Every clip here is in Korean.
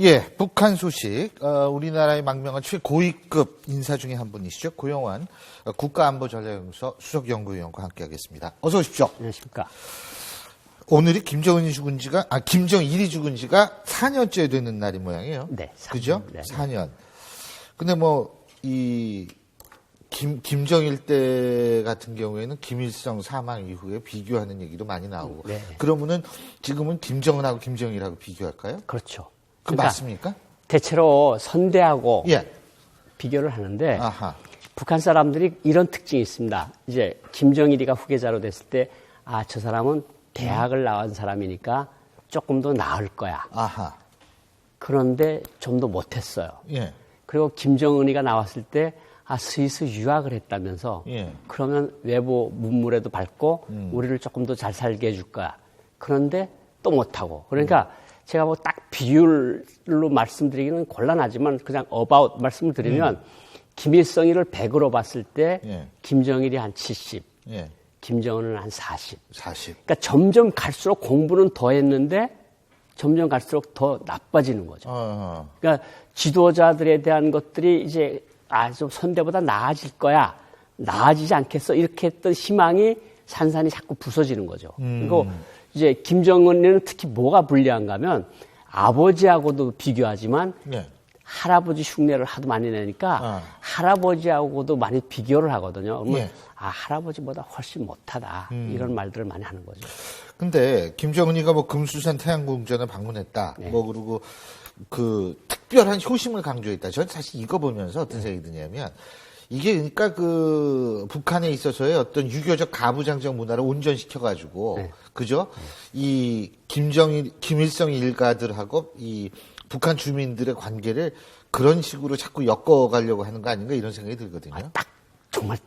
예, 북한 소식. 우리나라의 망명한 최고위급 인사 중에 한 분이시죠. 고영환 국가안보전략연구소 수석연구위원과 함께하겠습니다. 어서 오십시오. 안녕하십니까. 오늘이 김정일이 죽은 지가 4년째 되는 날인 모양이에요. 네. 4년, 그죠? 네. 4년. 근데 김정일 때 같은 경우에는 김일성 사망 이후에 비교하는 얘기도 많이 나오고. 네. 그러면은 지금은 김정은하고 김정일하고 비교할까요? 그렇죠. 그러니까 맞습니까? 대체로 선대하고 예. 비교를 하는데 아하. 북한 사람들이 이런 특징이 있습니다. 이제 김정일이가 후계자로 됐을 때 저 사람은 대학을 나온 사람이니까 조금 더 나을 거야. 아하. 그런데 좀 더 못했어요. 예. 그리고 김정은이가 나왔을 때 스위스 유학을 했다면서 예. 그러면 외부 문물에도 밝고 우리를 조금 더 잘 살게 해줄 거야. 그런데 또 못하고. 그러니까 제가 뭐 딱 비율로 말씀드리기는 곤란하지만 그냥 about 말씀을 드리면 김일성이를 100으로 봤을 때 예. 김정일이 한 70, 예. 김정은은 한 40. 40. 그러니까 점점 갈수록 공부는 더 했는데 점점 갈수록 더 나빠지는 거죠. 그러니까 지도자들에 대한 것들이 이제 좀 선대보다 나아질 거야. 나아지지 않겠어. 이렇게 했던 희망이 산산이 자꾸 부서지는 거죠. 그리고 이제 김정은에는 특히 뭐가 불리한가 하면 아버지하고도 비교하지만 예. 할아버지 흉내를 하도 많이 내니까 할아버지하고도 많이 비교를 하거든요. 그러면 예. 할아버지보다 훨씬 못하다. 이런 말들을 많이 하는 거죠. 근데 김정은이가 금수산 태양궁전을 방문했다. 네. 그리고 특별한 효심을 강조했다. 저는 사실 이거 보면서 어떤 생각이 드냐면 이게 그러니까 북한에 있어서의 어떤 유교적 가부장적 문화를 온전시켜가지고 네. 그죠? 이 김일성 일가들하고 이 북한 주민들의 관계를 그런 식으로 자꾸 엮어가려고 하는 거 아닌가 이런 생각이 들거든요. 딱 정말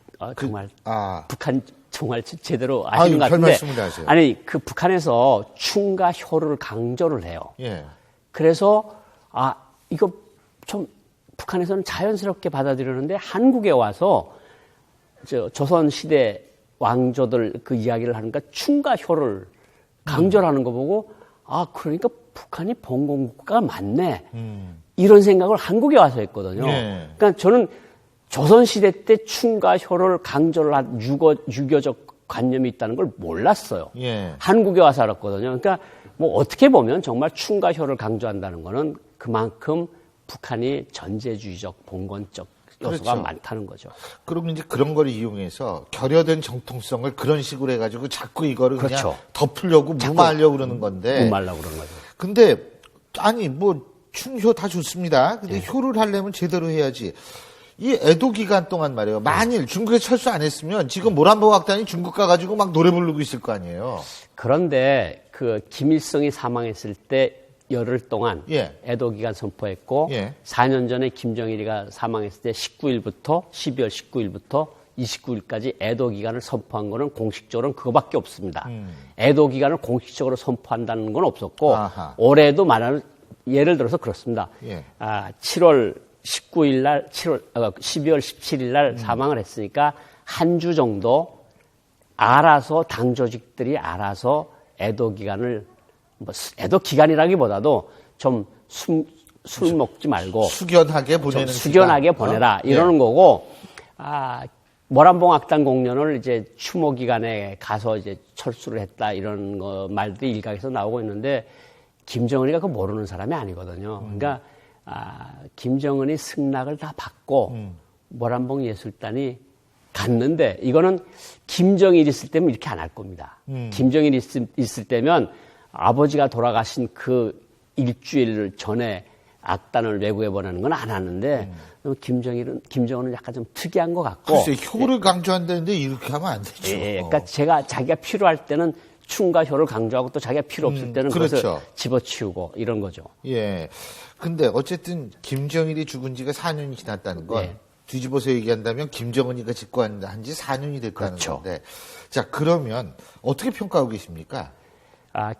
북한 정말 제대로 별 아시는 것 같은데 말씀을 하세요. 아니 북한에서 충과 효를 강조를 해요. 예. 그래서 이거 좀 북한에서는 자연스럽게 받아들이는데 한국에 와서 조선 시대 왕조들 그 이야기를 하니까 충과 효를 강조를 하는 거 보고 그러니까 북한이 봉건국가가 맞네. 이런 생각을 한국에 와서 했거든요. 예. 그러니까 저는 조선 시대 때 충과 효를 강조를 한 유교적 관념이 있다는 걸 몰랐어요. 예. 한국에 와서 알았거든요. 그러니까 어떻게 보면 정말 충과 효를 강조한다는 거는 그만큼 북한이 전제주의적, 봉건적 요소가 그렇죠. 많다는 거죠. 그리고 이제 그런 걸 이용해서 결여된 정통성을 그런 식으로 해가지고 자꾸 이거를 그렇죠. 그냥 덮으려고 무마하려고 그러는 건데. 무말라고 그러는 거죠. 근데 충효 다 좋습니다. 근데 효를 하려면 제대로 해야지. 이 애도 기간 동안 말이에요. 만일 중국에 철수 안 했으면 지금 모란봉 악단이 중국 가가지고 막 노래 부르고 있을 거 아니에요. 그런데 김일성이 사망했을 때 열흘 동안 예. 애도 기간 선포했고 예. 4년 전에 김정일이가 사망했을 때 12월 19일부터 29일까지 애도 기간을 선포한 거는 공식적으로는 그거밖에 없습니다. 애도 기간을 공식적으로 선포한다는 건 없었고 올해도 말하는 예를 들어서 그렇습니다. 예. 12월 17일 날 사망을 했으니까 한 주 정도 알아서 당 조직들이 알아서 애도 기간을 애도 기간이라기보다도 좀 술 먹지 말고 숙연하게 보내는 숙연하게 보내라 이러는 거고 모란봉 악단 공연을 이제 추모 기간에 가서 이제 철수를 했다 이런 말들이 일각에서 나오고 있는데 김정은이가 그거 모르는 사람이 아니거든요. 그러니까 김정은이 승낙을 다 받고 모란봉 예술단이 갔는데 이거는 김정일이 있을 때면 이렇게 안 할 겁니다. 김정일이 있을 때면 아버지가 돌아가신 그 일주일 전에 악단을 외국에 보내는 건 안 하는데 김정은은 약간 좀 특이한 것 같고. 글쎄 효를 강조한다는데 이렇게 하면 안 되죠. 그러니까 자기가 필요할 때는 충과 효를 강조하고 또 자기가 필요 없을 때는 그렇죠. 그것을 집어치우고 이런 거죠. 예. 근데 어쨌든 김정일이 죽은 지가 4년이 지났다는 건 네. 뒤집어서 얘기한다면 김정은이가 집권한 지 4년이 됐다는 그렇죠. 건데 자 그러면 어떻게 평가하고 계십니까?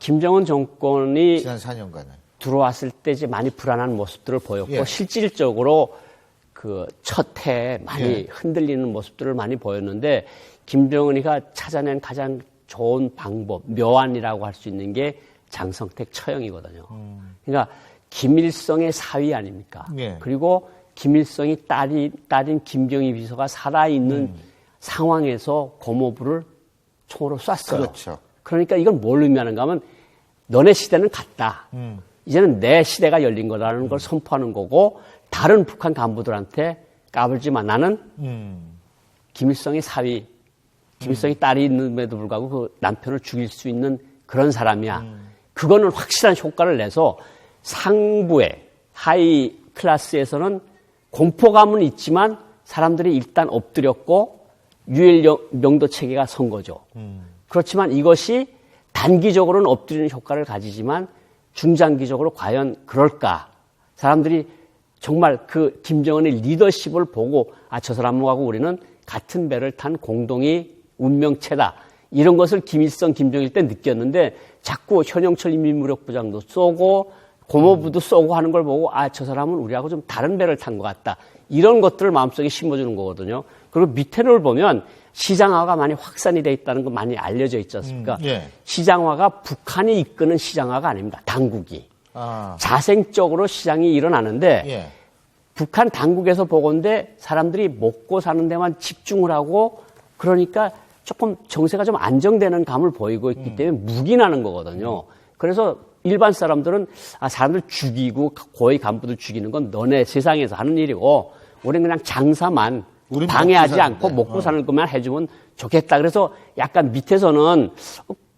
김정은 정권이 지난 4년간은 들어왔을 때 이제 많이 불안한 모습들을 보였고 예. 실질적으로 첫 해에 많이 예. 흔들리는 모습들을 많이 보였는데 김정은이가 찾아낸 가장 좋은 방법, 묘안이라고 할 수 있는 게 장성택 처형이거든요. 그러니까 김일성의 사위 아닙니까? 예. 그리고 김일성이 딸인 김정희 비서가 살아있는 상황에서 고모부를 총으로 쐈어요. 그렇죠. 그러니까 이건 뭘 의미하는가 하면 너네 시대는 갔다. 이제는 내 시대가 열린 거라는 걸 선포하는 거고 다른 북한 간부들한테 까불지 마. 나는 김일성의 사위, 김일성의 딸이 있는데도 불구하고 그 남편을 죽일 수 있는 그런 사람이야. 그거는 확실한 효과를 내서 상부에 하이 클래스에서는 공포감은 있지만 사람들이 일단 엎드렸고 유일 명도 체계가 선 거죠. 그렇지만 이것이 단기적으로는 엎드리는 효과를 가지지만 중장기적으로 과연 그럴까? 사람들이 정말 그 김정은의 리더십을 보고 저 사람하고 우리는 같은 배를 탄 공동의 운명체다. 이런 것을 김일성, 김정일 때 느꼈는데 자꾸 현영철 인민무력부장도 쏘고 고모부도 쏘고 하는 걸 보고 저 사람은 우리하고 좀 다른 배를 탄 것 같다. 이런 것들을 마음속에 심어주는 거거든요. 그리고 밑에를 보면 시장화가 많이 확산이 돼 있다는 거 많이 알려져 있지 않습니까? 예. 시장화가 북한이 이끄는 시장화가 아닙니다. 당국이. 자생적으로 시장이 일어나는데 예. 북한 당국에서 보건대 사람들이 먹고 사는 데만 집중을 하고 그러니까 조금 정세가 좀 안정되는 감을 보이고 있기 때문에 묵인하는 거거든요. 그래서 일반 사람들은 사람들 죽이고 고위 간부들 죽이는 건 너네 세상에서 하는 일이고 우리는 그냥 장사만 방해하지 않고 먹고 사는 것만 해주면 좋겠다. 그래서 약간 밑에서는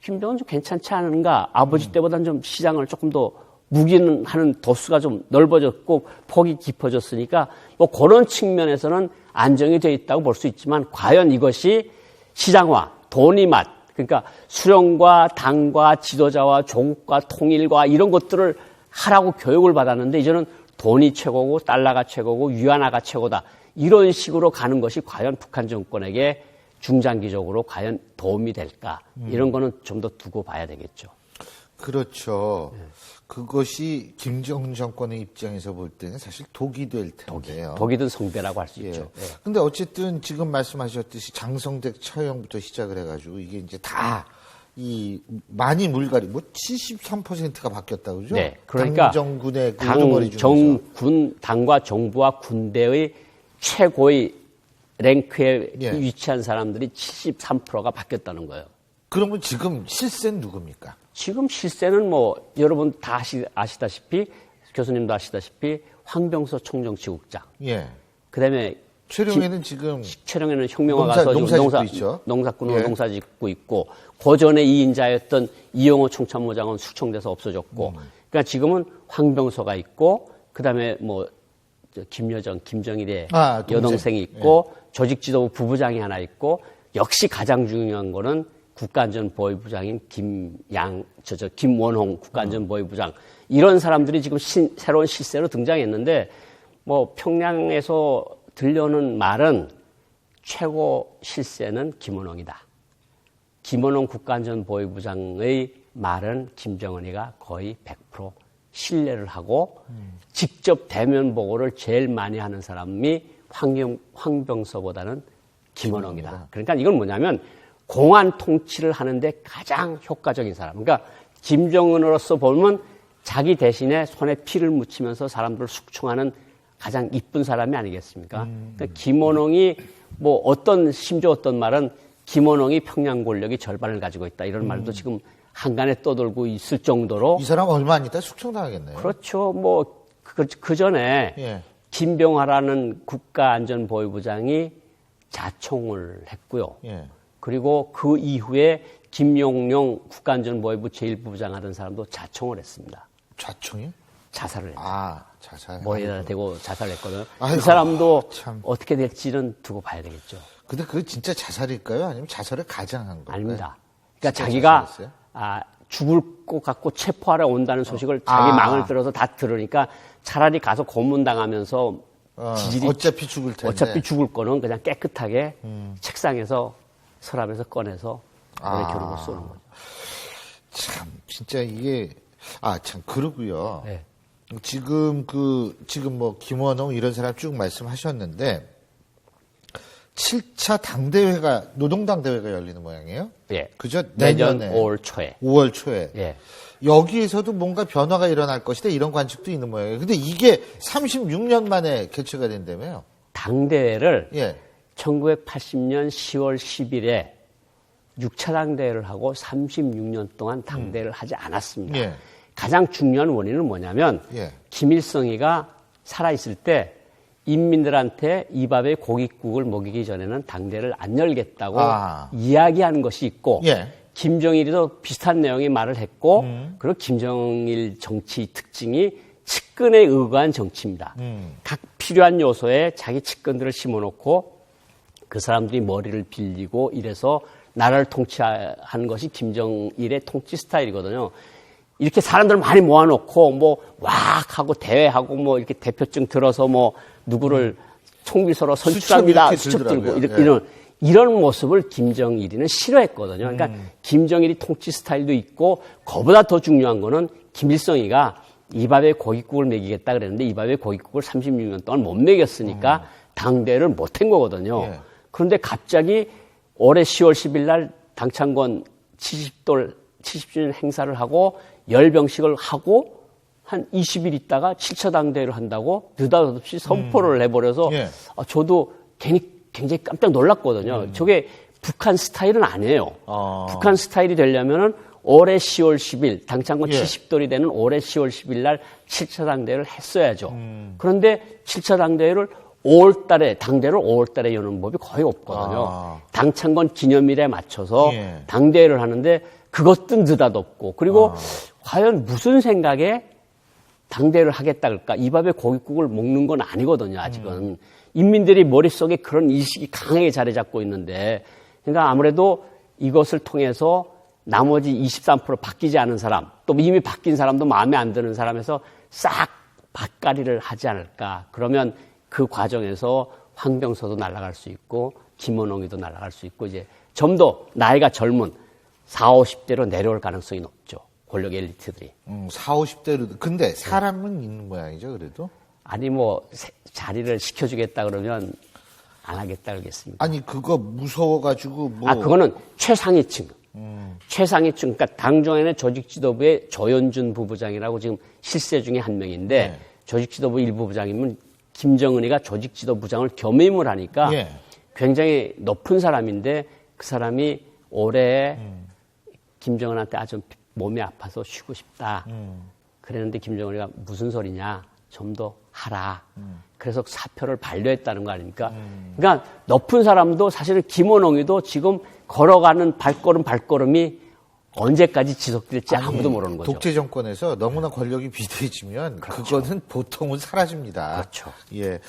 김정은 좀 괜찮지 않은가. 아버지 때보다는 좀 시장을 조금 더 묵인하는 도수가 좀 넓어졌고 폭이 깊어졌으니까 뭐 그런 측면에서는 안정이 돼 있다고 볼 수 있지만 과연 이것이 시장화, 돈이 맛, 그러니까 수령과 당과 지도자와 조국과 통일과 이런 것들을 하라고 교육을 받았는데 이제는 돈이 최고고 달러가 최고고 위안화가 최고다. 이런 식으로 가는 것이 과연 북한 정권에게 중장기적으로 과연 도움이 될까? 이런 거는 좀 더 두고 봐야 되겠죠. 그렇죠. 그것이 김정은 정권의 입장에서 볼 때는 사실 독이 될 텐데요. 독이든 성배라고 할 수 있죠. 근데 어쨌든 지금 말씀하셨듯이 장성택 처형부터 시작을 해가지고 이게 이제 다 많이 물갈이, 73%가 바뀌었다고 그러죠? 네. 그러니까 당정군의 우두머리 중에서. 당과 정부와 군대의 최고의 랭크에 위치한 사람들이 73%가 바뀌었다는 거예요. 그러면 지금 실세는 누굽니까? 지금 실세는 여러분 다 아시다시피 교수님도 아시다시피 황병서 총정치국장. 예. 그다음에 최룡해는 지금 최룡해는 혁명화 가서 농사꾼으로 예. 농사 짓고 있고 고전의 2인자였던 이영호 총참모장은 숙청돼서 없어졌고 그러니까 지금은 황병서가 있고 그다음에 김여정, 김정일의 여동생이 있고 조직지도부 부부장이 하나 있고 역시 가장 중요한 거는 국가안전보위부장인 김원홍 국가안전보위부장 이런 사람들이 지금 새로운 실세로 등장했는데 평양에서 들려오는 말은 최고 실세는 김원홍이다. 김원홍 국가안전보위부장의 말은 김정은이가 거의 100% 신뢰를 하고 직접 대면 보고를 제일 많이 하는 사람이 황병서보다는 김원홍이다. 그러니까 이건 뭐냐면 공안 통치를 하는데 가장 효과적인 사람. 그러니까 김정은으로서 보면 자기 대신에 손에 피를 묻히면서 사람들을 숙청하는 가장 이쁜 사람이 아니겠습니까? 그러니까 김원홍이 심지어 어떤 말은 김원홍이 평양 권력이 절반을 가지고 있다. 이런 말도 지금 한간에 떠돌고 있을 정도로. 이 사람 얼마 안 있다 숙청당하겠네요. 그렇죠. 그 전에 김병화라는 국가안전보위부장이 자청을 했고요. 그리고 그 이후에 김용룡 국가안전보위부 제1부부장 하던 사람도 자청을 했습니다. 자청이요? 자살을 했어요. 자살. 머리에다 대고 자살을 했거든요. 이 사람도 어떻게 될지는 두고 봐야 되겠죠. 근데 그게 진짜 자살일까요? 아니면 자살을 가장한 건가요? 아닙니다. 그러니까 자기가 죽을 것 같고 체포하러 온다는 소식을 자기 망을 들어서 다 들으니까 차라리 가서 고문당하면서 지질이 어차피 죽을 텐데. 어차피 죽을 거는 그냥 깨끗하게 책상에서 서랍에서 꺼내서 머리 겨누고 쏘는 거죠. 참 진짜 이게 참 그러고요. 네. 지금 김원홍 이런 사람 쭉 말씀하셨는데 7차 노동당 대회가 열리는 모양이에요? 예. 그죠? 내년 5월 초에. 5월 초에. 예. 여기에서도 뭔가 변화가 일어날 것이다 이런 관측도 있는 모양이에요. 근데 이게 36년 만에 개최가 된다며요. 당대회를 예. 1980년 10월 10일에 6차 당대회를 하고 36년 동안 당대회를 하지 않았습니다. 예. 가장 중요한 원인은 뭐냐면 예. 김일성이가 살아있을 때 인민들한테 이 밥에 고깃국을 먹이기 전에는 당대회를 안 열겠다고 이야기하는 것이 있고 예. 김정일이도 비슷한 내용의 말을 했고 그리고 김정일 정치 특징이 측근에 의거한 정치입니다. 각 필요한 요소에 자기 측근들을 심어놓고 그 사람들이 머리를 빌리고 이래서 나라를 통치하는 것이 김정일의 통치 스타일이거든요. 이렇게 사람들 많이 모아놓고 뭐 왁 하고 대회하고 뭐 이렇게 대표증 들어서 뭐 누구를 총비서로 선출합니다. 수첩 들고 이런 모습을 김정일이는 싫어했거든요. 그러니까 김정일이 통치 스타일도 있고 그보다 더 중요한 거는 김일성이가 이 밥에 고깃국을 먹이겠다 그랬는데 이 밥에 고깃국을 36년 동안 못 먹였으니까 당대회를 못한 거거든요. 예. 그런데 갑자기 올해 10월 10일 날 당창건 70주년 행사를 하고 열병식을 하고 한 20일 있다가 7차 당대회를 한다고 느닷없이 선포를 해버려서 예. 저도 굉장히 깜짝 놀랐거든요. 저게 북한 스타일은 아니에요. 북한 스타일이 되려면은 올해 10월 10일 당창건 예. 70돌이 되는 올해 10월 10일 날 7차 당대회를 했어야죠. 그런데 7차 당대회를 5월 달에 당대를 5월 달에 여는 법이 거의 없거든요. 당창건 기념일에 맞춰서 예. 당대회를 하는데 그것도 느닷없고 그리고 과연 무슨 생각에 당대회를 하겠다 그럴까? 이 밥에 고깃국을 먹는 건 아니거든요, 아직은. 인민들이 머릿속에 그런 인식이 강하게 자리 잡고 있는데 그러니까 아무래도 이것을 통해서 나머지 23% 바뀌지 않은 사람 또 이미 바뀐 사람도 마음에 안 드는 사람에서 싹 밭가리를 하지 않을까. 그러면 그 과정에서 황병서도 날아갈 수 있고 김원홍이도 날아갈 수 있고 이제 좀 더 나이가 젊은 40, 50대로 내려올 가능성이 높죠. 권력 엘리트들이. 40, 50대로. 근데 사람은 있는 모양이죠, 그래도? 아니 뭐 자리를 시켜주겠다 그러면 안 하겠다 그러겠습니다. 아니 그거 무서워가지고 뭐. 그거는 최상위층. 최상위층. 그러니까 당정연의 조직지도부의 조현준 부부장이라고 지금 실세 중에 한 명인데 네. 조직지도부 일부 부장이면 김정은이가 조직지도부장을 겸임을 하니까 예. 굉장히 높은 사람인데 그 사람이 올해 김정은한테 좀 몸이 아파서 쉬고 싶다. 그랬는데 김정은이가 무슨 소리냐. 좀 더 하라. 그래서 사표를 반려했다는 거 아닙니까? 그러니까 높은 사람도 사실은 김원홍이도 지금 걸어가는 발걸음이 언제까지 지속될지 아무도 모르는 거죠. 독재 정권에서 너무나 권력이 비대해지면 그렇죠. 그거는 보통은 사라집니다. 그렇죠. 예.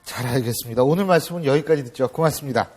잘 알겠습니다. 오늘 말씀은 여기까지 듣죠. 고맙습니다.